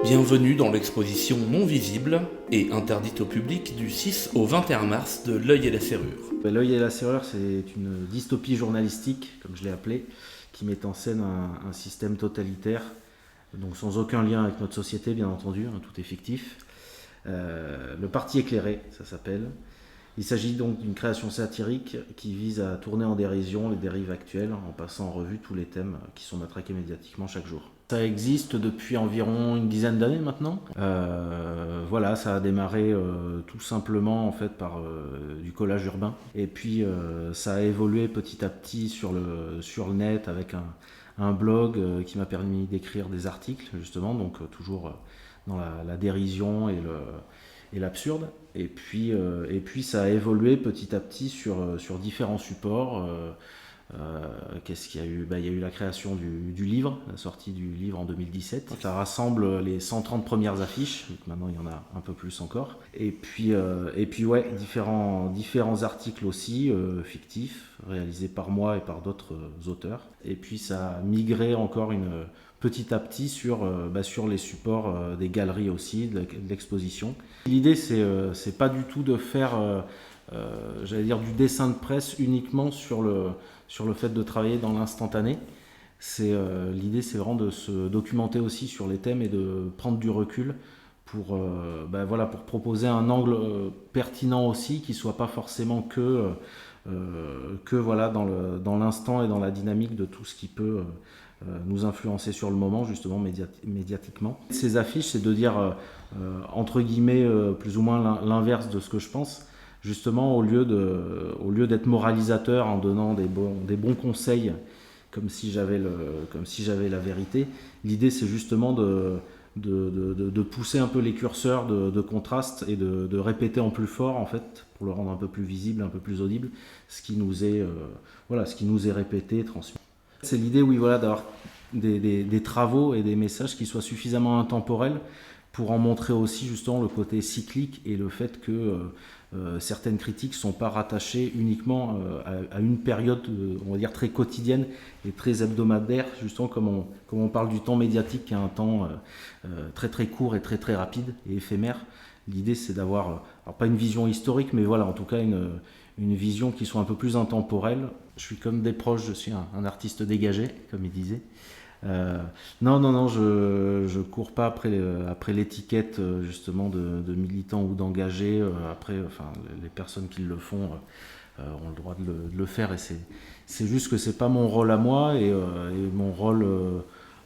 Bienvenue dans l'exposition non visible et interdite au public du 6 au 21 mars de L'œil et la serrure. L'œil et la serrure, c'est une dystopie journalistique, comme je l'ai appelé, qui met en scène un système totalitaire, donc sans aucun lien avec notre société, bien entendu, tout est fictif. Le Parti éclairé, ça s'appelle. Il s'agit donc d'une création satirique qui vise à tourner en dérision les dérives actuelles en passant en revue tous les thèmes qui sont matraqués médiatiquement chaque jour. Ça existe depuis environ une dizaine d'années maintenant. Voilà, ça a démarré tout simplement en fait par du collage urbain. Et puis ça a évolué petit à petit sur le net avec un blog qui m'a permis d'écrire des articles justement, donc toujours dans la dérision et l'absurde. Et puis ça a évolué petit à petit sur différents supports. Qu'est-ce qu'il y a eu ? Il y a eu la création du livre, la sortie du livre en 2017. Ça rassemble les 130 premières affiches, donc maintenant il y en a un peu plus encore. Et puis ouais, différents articles aussi, fictifs, réalisés par moi et par d'autres auteurs. Et puis ça a migré encore petit à petit sur les supports des galeries aussi, de l'exposition. L'idée c'est pas du tout de faire du dessin de presse uniquement sur le fait de travailler dans l'instantané. L'idée c'est vraiment de se documenter aussi sur les thèmes et de prendre du recul pour proposer un angle pertinent aussi, qui soit pas forcément que dans l'instant et dans la dynamique de tout ce qui peut nous influencer sur le moment, justement médiatiquement. Ces affiches, c'est de dire entre guillemets plus ou moins l'inverse de ce que je pense. Justement, au lieu d'être moralisateur en donnant des bons conseils comme si j'avais la vérité, l'idée c'est justement de pousser un peu les curseurs de contraste et de répéter en plus fort en fait, pour le rendre un peu plus visible, un peu plus audible, ce qui nous est répété, transmis. C'est l'idée, oui, voilà, d'avoir des travaux et des messages qui soient suffisamment intemporels pour en montrer aussi justement le côté cyclique et le fait que certaines critiques ne sont pas rattachées uniquement à une période, on va dire, très quotidienne et très hebdomadaire, justement comme on parle du temps médiatique, qui est un temps très très court et très très rapide et éphémère. L'idée c'est d'avoir, alors pas une vision historique, mais voilà, en tout cas une vision qui soit un peu plus intemporelle. Je suis comme des proches, je suis un artiste dégagé, comme il disait. Non, je cours pas après l'étiquette justement de militant ou d'engagé. Les personnes qui le font ont le droit de le faire, et c'est juste que c'est pas mon rôle à moi, et mon rôle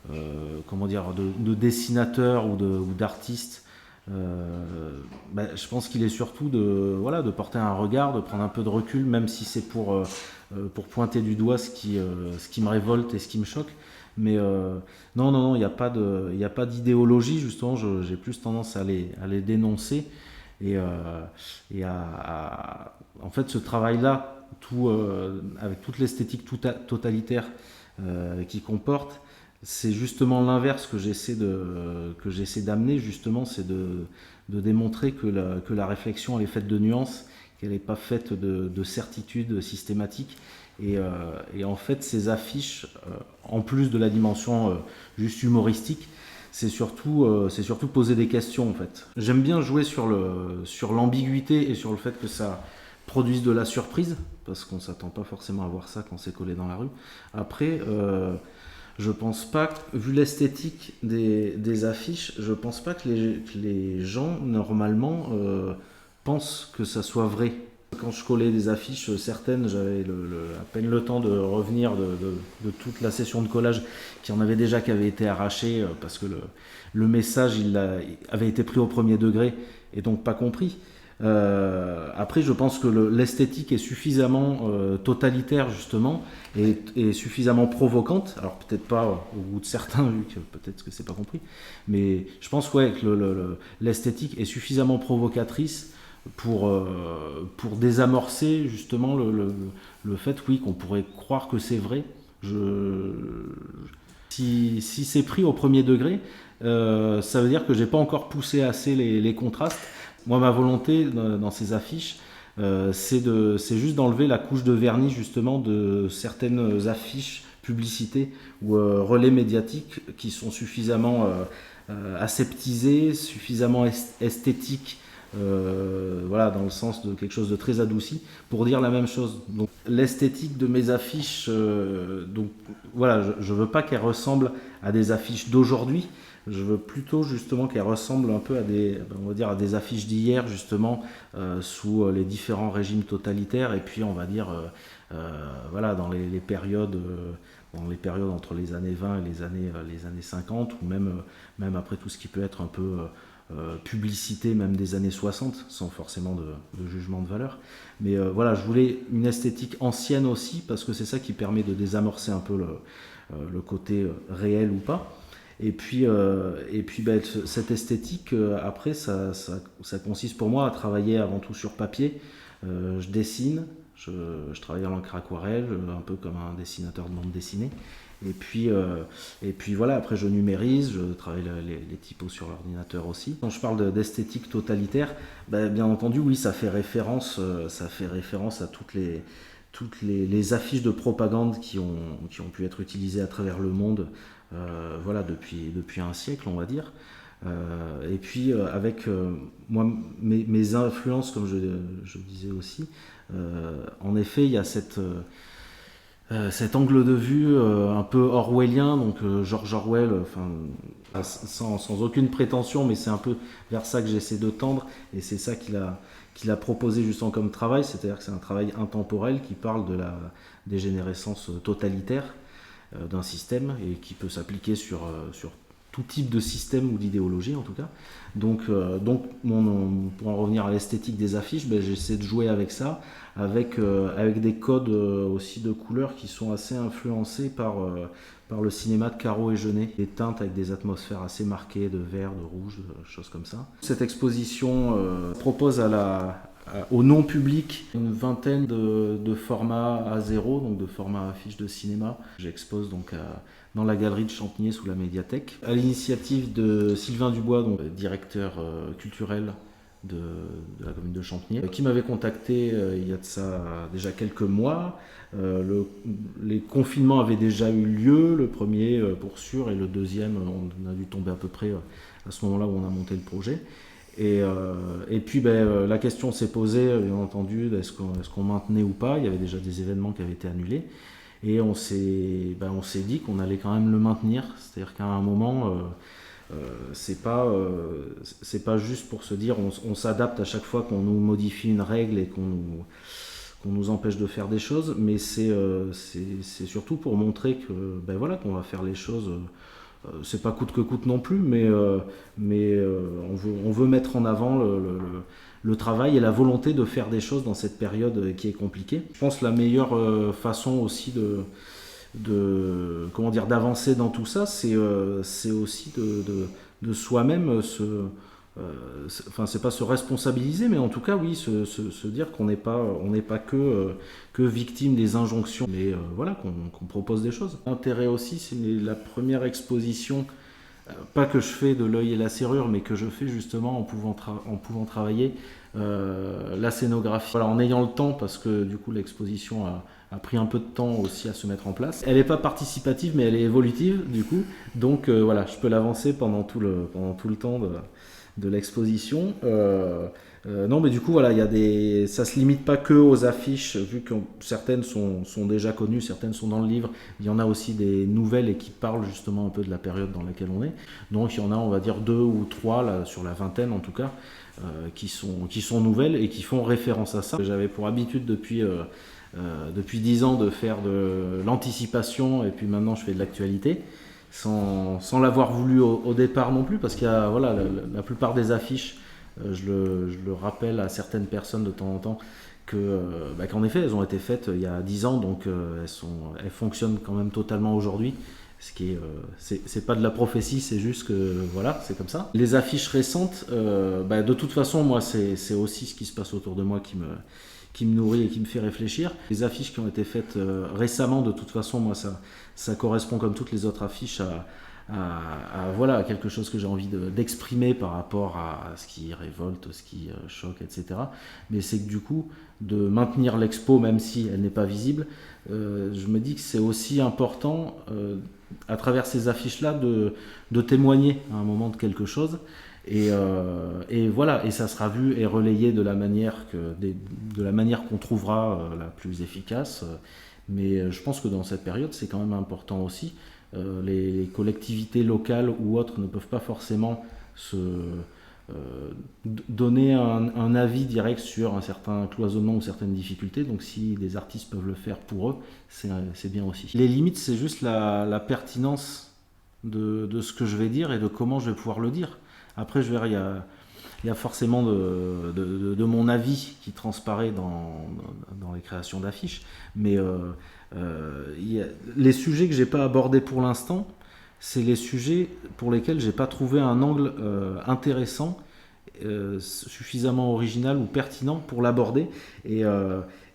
de dessinateur ou d'artiste. Je pense qu'il est surtout de porter un regard, de prendre un peu de recul, même si c'est pour pointer du doigt ce qui me révolte et ce qui me choque. Mais non, il n'y a pas d'idéologie, justement. J'ai plus tendance à les dénoncer et en fait, ce travail-là, avec toute l'esthétique totalitaire qu'il comporte, c'est justement l'inverse que j'essaie d'amener, justement, c'est de démontrer que la réflexion, elle est faite de nuances, qu'elle n'est pas faite de certitudes systématiques. Et en fait, ces affiches, en plus de la dimension juste humoristique, c'est surtout poser des questions en fait. J'aime bien jouer sur l'ambiguïté et sur le fait que ça produise de la surprise, parce qu'on ne s'attend pas forcément à voir ça quand c'est collé dans la rue. Après, je pense pas, vu l'esthétique des affiches, je pense pas que les gens normalement pensent que ça soit vrai. Quand je collais des affiches, certaines, j'avais à peine le temps de revenir de toute la session de collage qui avait été arrachée parce que le message avait été pris au premier degré et donc pas compris. Après, je pense que l'esthétique est suffisamment totalitaire justement et suffisamment provocante. Alors peut-être pas au goût de certains, vu que peut-être que c'est pas compris, mais je pense que l'esthétique est suffisamment provocatrice pour désamorcer justement le fait, oui, qu'on pourrait croire que c'est vrai. Si c'est pris au premier degré, ça veut dire que j'ai pas encore poussé assez les contrastes. Moi, ma volonté dans ces affiches, c'est juste d'enlever la couche de vernis justement de certaines affiches, publicités ou relais médiatiques qui sont suffisamment aseptisé, suffisamment esthétique, voilà, dans le sens de quelque chose de très adouci, pour dire la même chose. Donc l'esthétique de mes affiches, donc voilà, je veux pas qu'elles ressemblent à des affiches d'aujourd'hui. Je veux plutôt justement qu'elles ressemblent un peu à on va dire, à des affiches d'hier, justement, sous les différents régimes totalitaires, et puis on va dire, voilà, dans les périodes, entre les années 20 et les années 50, ou même après tout ce qui peut être un peu publicité, même des années 60, sans forcément de jugement de valeur. Mais voilà, je voulais une esthétique ancienne aussi, parce que c'est ça qui permet de désamorcer un peu le côté réel ou pas. Et puis ben, cette esthétique, après, ça consiste pour moi à travailler avant tout sur papier. Je dessine, je travaille à l'encre aquarelle, un peu comme un dessinateur de bande dessinée. Et puis voilà, après je numérise, je travaille les typos sur l'ordinateur aussi. Quand je parle d'esthétique totalitaire, ben, bien entendu, oui, ça fait référence à toutes les affiches de propagande qui ont pu être utilisées à travers le monde, voilà, depuis un siècle, on va dire. Et puis avec moi, mes influences, comme je disais aussi, en effet, il y a cet angle de vue un peu orwellien, donc George Orwell, sans aucune prétention, mais c'est un peu vers ça que j'essaie de tendre, et c'est ça qu'il a proposé justement comme travail, c'est-à-dire que c'est un travail intemporel qui parle de la dégénérescence totalitaire d'un système, et qui peut s'appliquer sur tout type de système ou d'idéologie en tout cas. Donc pour en revenir à l'esthétique des affiches, ben, j'essaie de jouer avec ça, avec des codes aussi de couleurs qui sont assez influencés par le cinéma de Caro et Jeunet, des teintes avec des atmosphères assez marquées de vert, de rouge, de choses comme ça. Cette exposition propose au non-public une vingtaine de formats A0, donc de formats affiches de cinéma. J'expose donc dans la galerie de Champniers sous la médiathèque, à l'initiative de Sylvain Dubois, donc directeur culturel de la commune de Champniers, qui m'avait contacté il y a de ça déjà quelques mois. Les confinements avaient déjà eu lieu, le premier pour sûr, et le deuxième, on a dû tomber à peu près à ce moment-là où on a monté le projet. Et puis la question s'est posée, bien entendu, est-ce qu'on maintenait ou pas. Il y avait déjà des événements qui avaient été annulés. Et on s'est dit qu'on allait quand même le maintenir. C'est-à-dire qu'à un moment, c'est pas juste pour se dire on s'adapte à chaque fois qu'on nous modifie une règle et qu'on nous empêche de faire des choses, mais c'est surtout pour montrer que voilà, qu'on va faire les choses. C'est pas coûte que coûte non plus, mais on veut mettre en avant le travail et la volonté de faire des choses dans cette période qui est compliquée. Je pense que la meilleure façon aussi d'avancer dans tout ça, c'est aussi de soi-même c'est pas se responsabiliser, mais en tout cas oui, se dire qu'on n'est pas que victime des injonctions, mais voilà, qu'on propose des choses. L'intérêt aussi, c'est la première exposition, pas que je fais de l'œil et la serrure, mais que je fais justement en pouvant travailler la scénographie. Voilà, en ayant le temps, parce que du coup l'exposition a pris un peu de temps aussi à se mettre en place. Elle n'est pas participative, mais elle est évolutive du coup, donc voilà, je peux l'avancer pendant tout le temps de l'exposition. Non, mais du coup, voilà, ça se limite pas que aux affiches, vu que certaines sont déjà connues, certaines sont dans le livre. Il y en a aussi des nouvelles et qui parlent justement un peu de la période dans laquelle on est. Donc il y en a, on va dire 2 ou 3 là, sur la vingtaine en tout cas, qui sont nouvelles et qui font référence à ça. J'avais pour habitude depuis 10 ans de faire de l'anticipation, et puis maintenant je fais de l'actualité. Sans l'avoir voulu au départ non plus, parce qu'il y a voilà, la plupart des affiches, je le rappelle à certaines personnes de temps en temps, qu'en effet elles ont été faites il y a 10 ans, donc elles fonctionnent quand même totalement aujourd'hui. Ce qui est, c'est pas de la prophétie, c'est juste que voilà, c'est comme ça. Les affiches récentes, de toute façon, moi c'est aussi ce qui se passe autour de moi qui me nourrit et qui me fait réfléchir. Les affiches qui ont été faites récemment, de toute façon, moi ça correspond comme toutes les autres affiches voilà, quelque chose que j'ai envie d'exprimer par rapport à ce qui révolte, ce qui choque, etc. Mais c'est que du coup, de maintenir l'expo, même si elle n'est pas visible, je me dis que c'est aussi important, à travers ces affiches-là, de témoigner à un moment de quelque chose. Et voilà, et ça sera vu et relayé de la manière qu'on trouvera la plus efficace. Mais je pense que dans cette période, c'est quand même important aussi. Les collectivités locales ou autres ne peuvent pas forcément donner un avis direct sur un certain cloisonnement ou certaines difficultés. Donc si des artistes peuvent le faire pour eux, c'est bien aussi. Les limites, c'est juste la pertinence de ce que je vais dire et de comment je vais pouvoir le dire. Après, je verrai, il y a forcément de mon avis qui transparaît dans les créations d'affiches, mais les sujets que j'ai pas abordés pour l'instant, c'est les sujets pour lesquels j'ai pas trouvé un angle intéressant, suffisamment original ou pertinent pour l'aborder. Et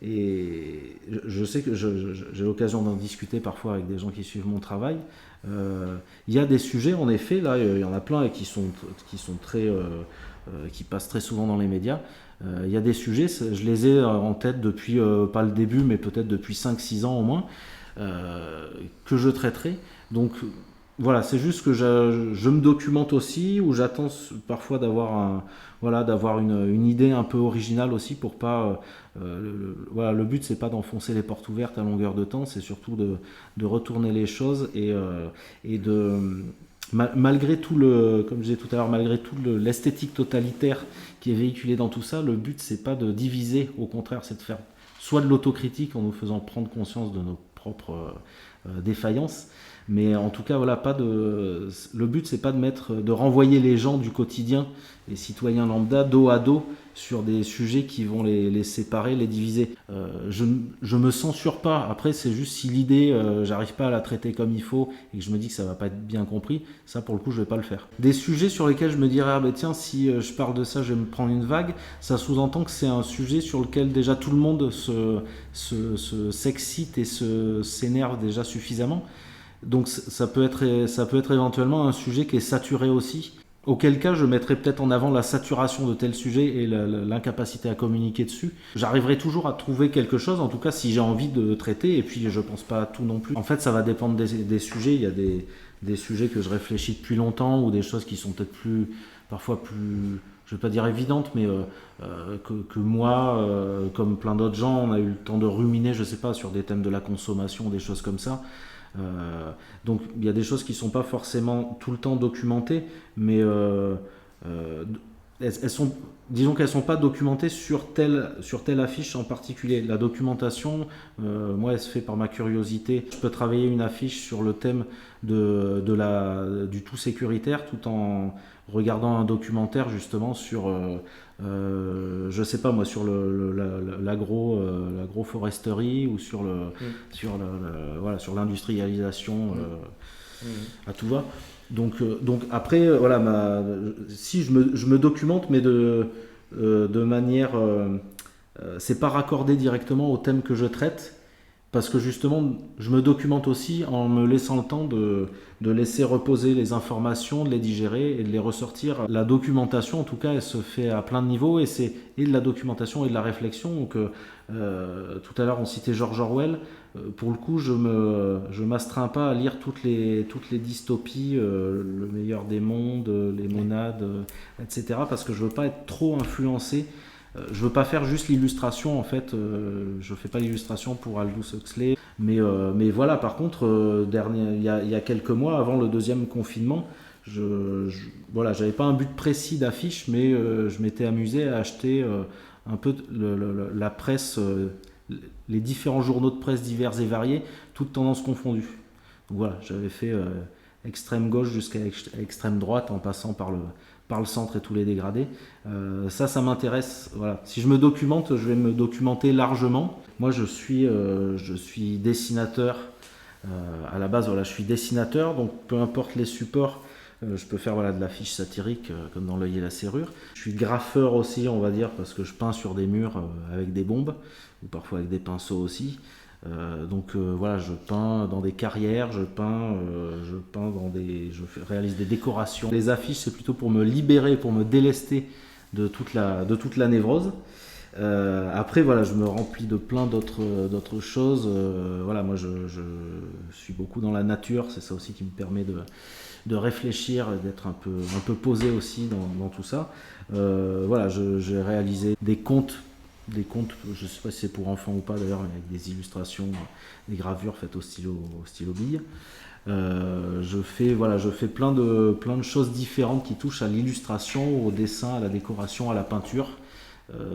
je sais que j'ai l'occasion d'en discuter parfois avec des gens qui suivent mon travail. Il y a des sujets, en effet, là, il y en a plein et qui passent très souvent dans les médias. Il y a des sujets, je les ai en tête depuis, pas le début, mais peut-être depuis 5-6 ans au moins, que je traiterai. Donc voilà, c'est juste que je me documente aussi, ou j'attends parfois d'avoir une idée un peu originale aussi pour pas. Voilà, le but c'est pas d'enfoncer les portes ouvertes à longueur de temps, c'est surtout de retourner les choses et de malgré tout comme je disais tout à l'heure, malgré tout l'esthétique totalitaire qui est véhiculée dans tout ça, le but c'est pas de diviser, au contraire c'est de faire soit de l'autocritique en nous faisant prendre conscience de nos propres défaillances. Mais en tout cas, voilà, le but, c'est pas de renvoyer les gens du quotidien, les citoyens lambda, dos à dos, sur des sujets qui vont les séparer, les diviser. Je me censure pas. Après, c'est juste si l'idée, j'arrive pas à la traiter comme il faut et que je me dis que ça va pas être bien compris, ça, pour le coup, je vais pas le faire. Des sujets sur lesquels je me dirais, tiens, si je parle de ça, je vais me prendre une vague, ça sous-entend que c'est un sujet sur lequel déjà tout le monde s'excite et s'énerve déjà suffisamment. Donc ça peut être éventuellement un sujet qui est saturé aussi, auquel cas je mettrais peut-être en avant la saturation de tel sujet et l'incapacité à communiquer dessus. J'arriverai toujours à trouver quelque chose, en tout cas si j'ai envie de traiter, et puis je pense pas à tout non plus. En fait, ça va dépendre des sujets. Il y a des sujets que je réfléchis depuis longtemps, ou des choses qui sont peut-être parfois plus, je vais pas dire évidentes, mais que moi, comme plein d'autres gens, on a eu le temps de ruminer, je sais pas, sur des thèmes de la consommation, des choses comme ça. Donc il y a des choses qui ne sont pas forcément tout le temps documentées, mais disons qu'elles ne sont pas documentées sur telle affiche en particulier. La documentation, moi, elle se fait par ma curiosité. Je peux travailler une affiche sur le thème du tout sécuritaire tout en regardant un documentaire justement sur je sais pas moi, sur l'agroforesterie ou sur l'industrialisation à tout va. Donc après voilà, si je me documente, mais de manière c'est pas raccordé directement au thème que je traite, parce que justement je me documente aussi en me laissant le temps de laisser reposer les informations, de les digérer et de les ressortir. La documentation, en tout cas, elle se fait à plein de niveaux, et c'est et de la documentation et de la réflexion. Donc tout à l'heure on citait George Orwell. Pour le coup, je m'astreins pas à lire toutes les dystopies, le meilleur des mondes, les monades, etc. parce que je veux pas être trop influencé. Je veux pas faire juste l'illustration, en fait. Je fais pas l'illustration pour Aldous Huxley, mais voilà. Par contre, il y a quelques mois, avant le deuxième confinement, voilà, j'avais pas un but précis d'affiche, mais je m'étais amusé à acheter un peu la presse, les différents journaux de presse divers et variés, toutes tendances confondues. Donc voilà, j'avais fait extrême gauche jusqu'à extrême droite, en passant par le centre et tous les dégradés. Ça m'intéresse. Voilà. Si je me documente, je vais me documenter largement. Moi, je suis dessinateur. À la base, voilà, je suis dessinateur, donc peu importe les supports, je peux faire de l'affiche satirique, comme dans L'œil et la serrure. Je suis graffeur aussi, on va dire, parce que je peins sur des murs avec des bombes, ou parfois avec des pinceaux aussi. Voilà, je peins dans des carrières, je réalise des décorations. Les affiches, c'est plutôt pour me libérer, pour me délester de toute la névrose. Après, voilà, je me remplis de plein d'autres choses. Voilà, moi, je suis beaucoup dans la nature. C'est ça aussi qui me permet de réfléchir, d'être un peu posé aussi dans tout ça. Voilà, j'ai réalisé des contes, je ne sais pas si c'est pour enfants ou pas d'ailleurs, mais avec des illustrations, des gravures faites au stylo bille. Je fais plein de choses différentes qui touchent à l'illustration, au dessin, à la décoration, à la peinture,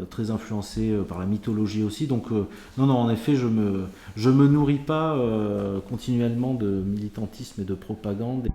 très influencé par la mythologie aussi. Donc non, en effet, je me nourris pas continuellement de militantisme et de propagande.